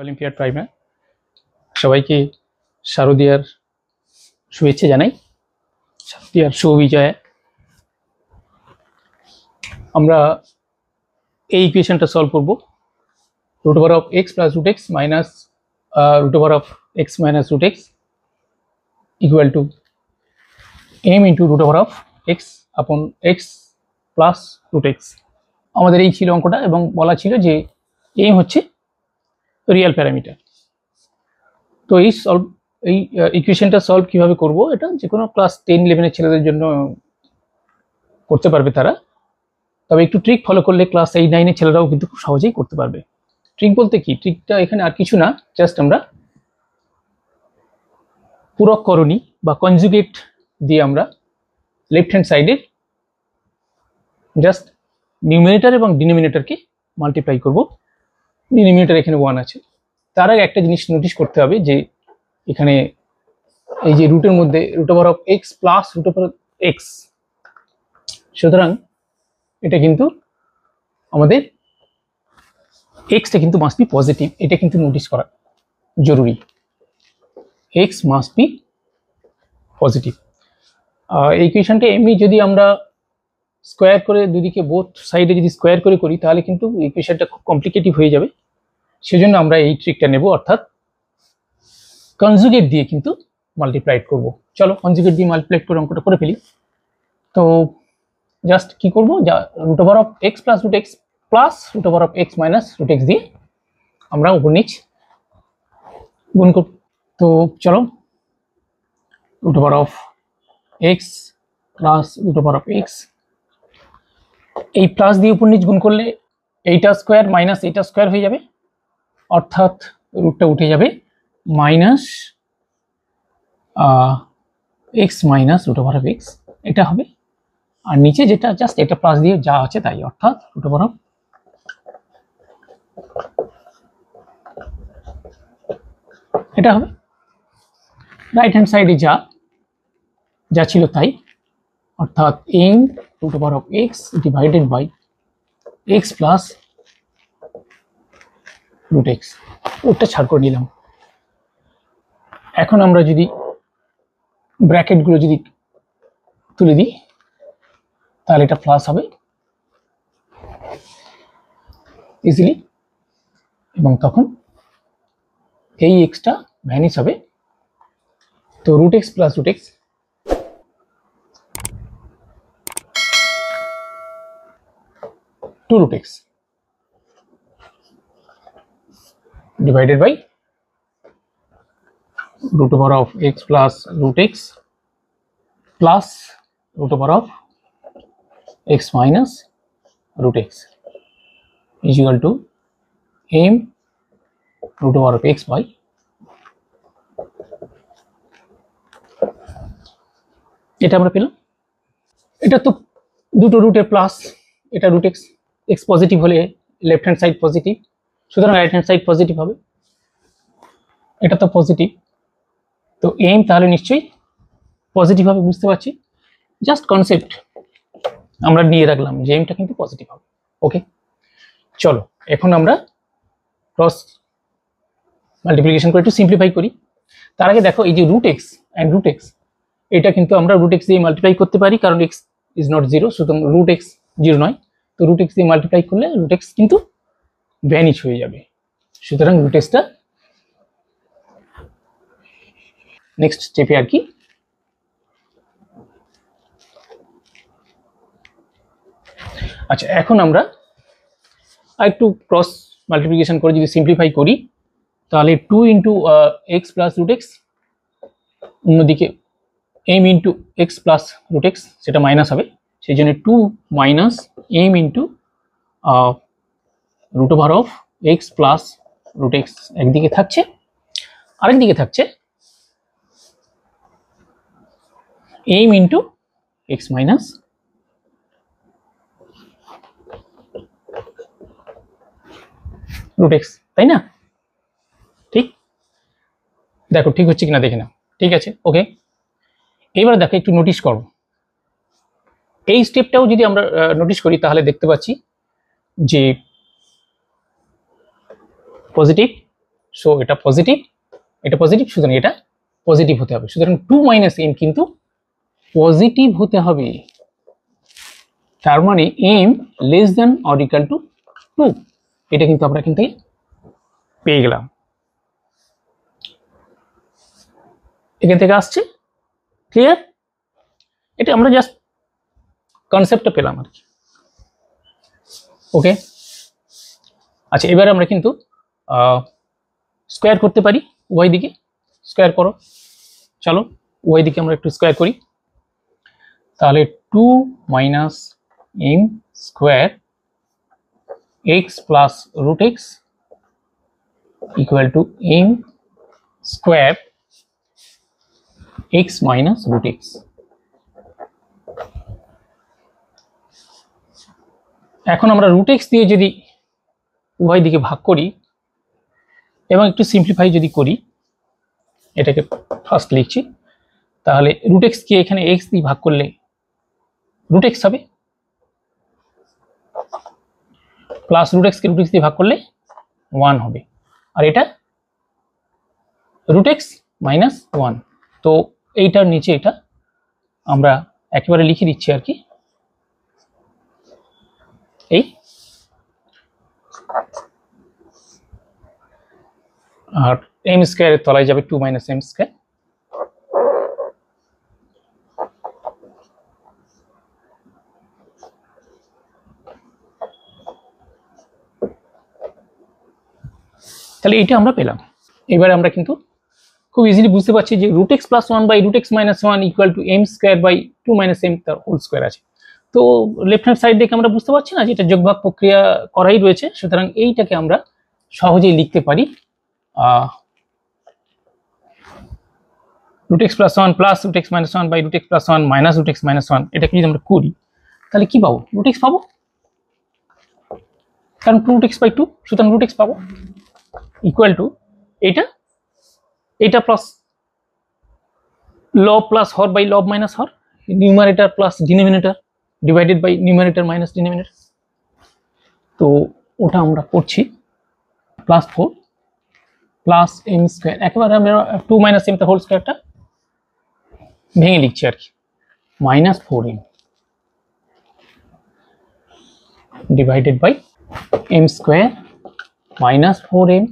Olympiad প্রাইমে সবাইকে শারদীয়ার শুভেচ্ছা জানাই। শারদীয়ার শুভ বিজয়ে আমরা এই ইকুয়েশনটা সলভ করব। root over of x plus root x minus root over of x minus root x equal to m into root over of x upon x plus root x। আমাদের এই ছিল অঙ্কটা এবং বলা ছিল যে m হচ্ছে রিয়েল প্যারামিটার। তো এই ইকুয়েশনটা সলভ কিভাবে করব, এটা যে কোনো ক্লাস 10-11 এর ছেলেদের জন্য করতে পারবে তারা, তবে একটু ট্রিক ফলো করলে ক্লাস 8-9 এর ছেলেরাও কিন্তু খুব সহজেই করতে পারবে। ট্রিক বলতে কি, ট্রিকটা এখানে আর কিছু না, জাস্ট আমরা পূরক করণী বা কনজুগেট দিয়ে আমরা লেফট হ্যান্ড সাইডের জাস্ট নিউমিনেটর এবং ডিনোমিনেটরকে মাল্টিপ্লাই করব। ডিনোমিনেটর এখানে 1 আছে। তার আগে একটা জিনিস নোটিশ করতে হবে যে এখানে এই যে রুটের মধ্যে root over of x plus root over x, সুতরাং এটা কিন্তু আমাদের এক্সটা কিন্তু মাস্ট বি পজিটিভ, এটা কিন্তু নোটিশ করা জরুরি। X must be positive. এই ইকুয়েশনটা এমনি যদি আমরা স্কোয়ার করে দুদিকে বোথ সাইডে যদি স্কোয়ার করে করি তাহলে কিন্তু ইকুয়েশনটা খুব কমপ্লিকেটিভ হয়ে যাবে। সেজন্য আমরা এই ট্রিকটা নেব, অর্থাৎ কনজুগেট দিয়ে কিন্তু মাল্টিপ্লাইড করব। চলো কনজুগেট দিয়ে মাল্টিপ্লাইড করে অঙ্কটা করে ফেলি। তো জাস্ট কি করব, যা root over of x plus root x plus root over of x minus root x দিয়ে আমরা উপর নিচ গুণ করব। তো চলো root over of x plus root over of x, এই প্লাস দিয়ে উপর নিচ গুণ করলে এইটা স্কোয়ার মাইনাস এইটা স্কোয়ার হয়ে যাবে, অর্থাৎ রুটটা উঠে যাবে minus x minus root over of x, এটা হবে। আর নিচে যেটা জাস্ট এটা প্লাস দিয়ে যা আছে তাই, অর্থাৎ রুট ওভার অফ এটা হবে। রাইট হ্যান্ড সাইডে যা ছিল তাই, অর্থাৎ m root over of x divided by x plus root x. ওটা ছাড় করে নিলাম। এখন আমরা যদি ব্র্যাকেটগুলো যদি তুলে দিই তাহলে এটা প্লাস হবে ইজিলি, এবং তখন এই এক্সটা ভ্যানিশ হবে। তো root x plus root x two root x divided by root over of x plus root x plus root over of x minus root x is equal to m root over of x by এটা আমরা পেলাম। এটা তো দুটো রুটের plus, এটা root x, x positive হলে left hand side positive, সুতরাং রাইট হ্যান্ড সাইড পজিটিভ হবে। এটা তো পজিটিভ, তো এম তাহলে নিশ্চয়ই পজিটিভ হবে, বুঝতে পারছি। জাস্ট কনসেপ্ট আমরা নিয়ে রাখলাম যে এমটা কিন্তু পজিটিভ হবে। ওকে, চলো এখন আমরা ক্রস মাল্টিপ্লিকেশন করে একটু সিম্পলিফাই করি। তার আগে দেখো এই যে root x and root x, এটা কিন্তু আমরা রুট এক্স দিয়ে মাল্টিপ্লাই করতে পারি, কারণ এক্স ইজ নট জিরো, সুতরাং রুট এক্স জিরো নয়। তো রুট এক্স দিয়ে মাল্টিপ্লাই করলে রুট এক্স কিন্তু ভ্যানিশ হয়ে যাবে, সুতরাং রুট এক্সটা নেক্সট স্টেপে আর কি। আচ্ছা, এখন আমরা একটু ক্রস মাল্টিপ্লিকেশন করে যদি সিম্পলিফাই করি তাহলে 2 into x plus root x, অন্যদিকে m into x plus root x সেটা মাইনাস হবে, সেই জন্য 2 minus m into root over of x plus root x একদিকে থাকছে, আরেকদিকে থাকছে m into x minus root x, তাই না? ঠিক, দেখো ঠিক হচ্ছে কিনা দেখে নাও। ঠিক আছে, ওকে। এবার দেখো একটু নোটিশ করো, এই স্টেপটাও যদি আমরা নোটিশ করি তাহলে দেখতে পাচ্ছি যে পজিটিভ সো এটা পজিটিভ, সুতরাং এটা পজিটিভ হতে হবে। সুতরাং 2 - m কিন্তু পজিটিভ হতে হবে, তার মানে m less than or equal to 2। এটা কিন্তু আমরা এখান থেকে পেয়ে গেলাম, এখান থেকে আসছে। ক্লিয়ার? এটা আমরা জাস্ট কনসেপ্টটা পেলাম আর কি। ওকে, আচ্ছা এবারে আমরা কিন্তু স্কোয়ার করতে পারি, উভয় দিকে স্কোয়ার করো। চলো উভয় দিকে আমরা একটু স্কোয়ার করি। তাহলে 2 - m square x plus root x equal to m square x minus root x। এখন আমরা রুট x দিয়ে যদি উভয় দিকে ভাগ করি এবং একটু সিম্পলিফাই যদি করি, এটাকে ফার্স্ট লিখছি, তাহলে রুট x কে এখানে x দিয়ে ভাগ করলে রুট x হবে, প্লাস রুট x কে রুট x দিয়ে ভাগ করলে 1 হবে, আর এটা রুট x মাইনাস 1। তো এইটার নিচে এটা আমরা একেবারে লিখে দিচ্ছি আর কি, এই আর m স্কয়ারের তলায় যাবে 2 - m স্কয়ার। তাহলে এটা আমরা পেলাম। এবারে আমরা কিন্তু খুব ইজিলি বুঝতে পারছি যে root x plus 1 by root x minus 1 equal to m square by 2 - m তার হোল স্কয়ার আছে। তো লেফট হ্যান্ড সাইড দেখে আমরা বুঝতে পারছি না যে এটা যোগভাগ প্রক্রিয়া করাই রয়েছে, সুতরাং এইটাকে আমরা সহজেই লিখতে পারি root x plus 1 plus root x minus 1 by root x plus 1 minus root x minus 1। এটাকে যদি আমরা করি তাহলে কি পাবো? রুট x পাবো, কারণ রুট x বাই 2, সুতরাং রুট x পাবো ইকুয়াল টু এটা প্লাস লব প্লাস হর বাই লব মাইনাস হর, numerator plus denominator divided by numerator minus denominator. তো ওটা আমরা করছি, প্লাস 4 প্লাস m স্কয়ার, একেবারে আমরা 2 - m তার হোল স্কয়ারটা ভেঙে লিখছি আর কি, minus 4m divided by m square minus 4m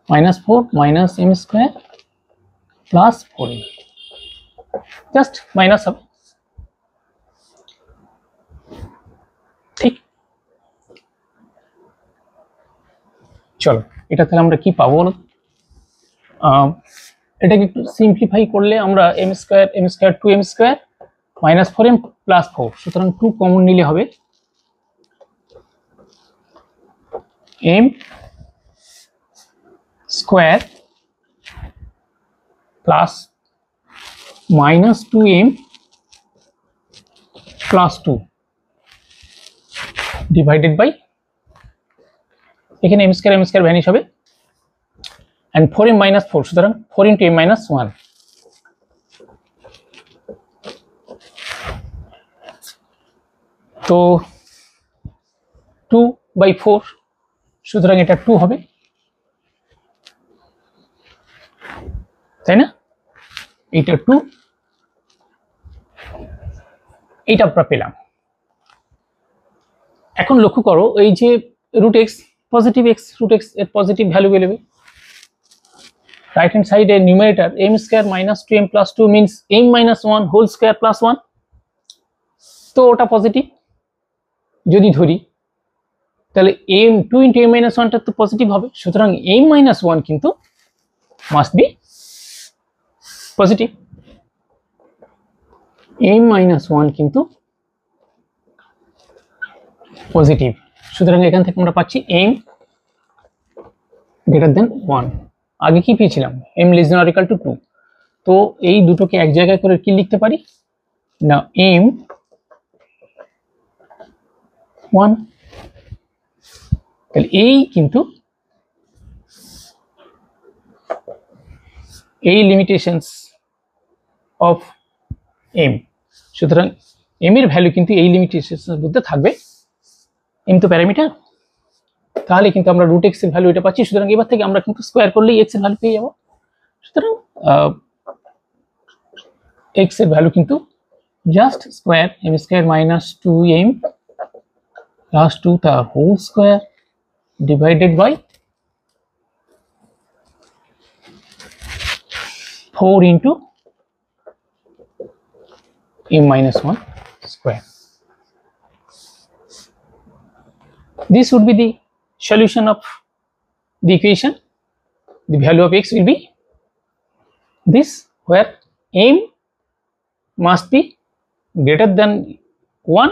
minus 4 minus m square plus 4m, just minus হবে, ঠিক। চলো এটা তাহলে আমরা কি পাবো, এটাকে একটু সিম্পলিফাই করলে আমরা m square 2m square minus 4m plus 4, সুতরাং 2 কমন নিলে হবে m square plus minus 2m plus 2 divided by, এখানে m স্কয়ার ভ্যানিশ হবে, and 4m minus 4, সুতরাং 4 into m minus 1। তো 2 by 4, সুতরাং এটা 2 হবে, তাই না? এটা 2, এইটা আমরা পেলাম। এখন লক্ষ্য করো এই যে root x positive x, root x এর পজিটিভ ভ্যালু বেরোবে, রাইট হ্যান্ড সাইডে numerator m square minus 2m plus 2 means m minus 1 whole square plus 1, তো ওটা পজিটিভ যদি ধরি তাহলে m 2 into m minus 1 টা তো পজিটিভ হবে, সুতরাং m minus 1 কিন্তু must be positive, m minus 1 কিন্তু পজিটিভ, সুতরাং এখান থেকে আমরা পাচ্ছি m গ্রেটার দেন 1। আগে কি পেয়েছিলাম? m less than or equal to 2। তো এই দুটোকে এক জায়গায় করে কি লিখতে পারি না, m 1, তাহলে এই কিন্তু এই লিমিটেশনস অফ m, সুতরাং m এর ভ্যালু কিন্তু এই লিমিটেশনস এর মধ্যে থাকবে, m তো প্যারামিটার, তাহলে কিন্তু আমরা রুট এক্স এর ভ্যালু এটা পাচ্ছি। সুতরাং এবার থেকে আমরা কিন্তু স্কোয়ার করলেই এক্স এর ভ্যালু পেয়ে যাব। সুতরাং এক্স এর ভ্যালু কিন্তু just square M square minus 2m plus 2 the whole square divided by 4 into m minus 1 square. This would be the solution of the equation. The value of x will be this, where m must be greater than 1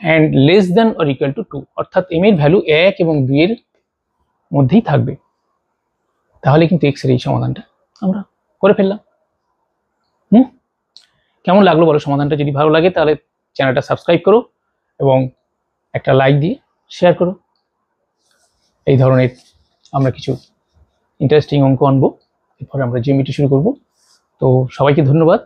and less than or equal to 2, অর্থাৎ m এর value 1 এবং 2 এর মধ্যেই থাকবে। তাহলে কিন্তু x এর এই সমাধানটা আমরা করে ফেললাম। কেমন লাগলো বলো সমাধানটা? যদি ভালো লাগে তাহলে চ্যানেলটা সাবস্ক্রাইব করো এবং একটা লাইক দিয়ে শেয়ার করো। এই ধরনের আমরা কিছু ইন্টারেস্টিং অঙ্ক আনবো, এরপরে আমরা জিওমেট্রি শুরু করব। তো সবাইকে ধন্যবাদ।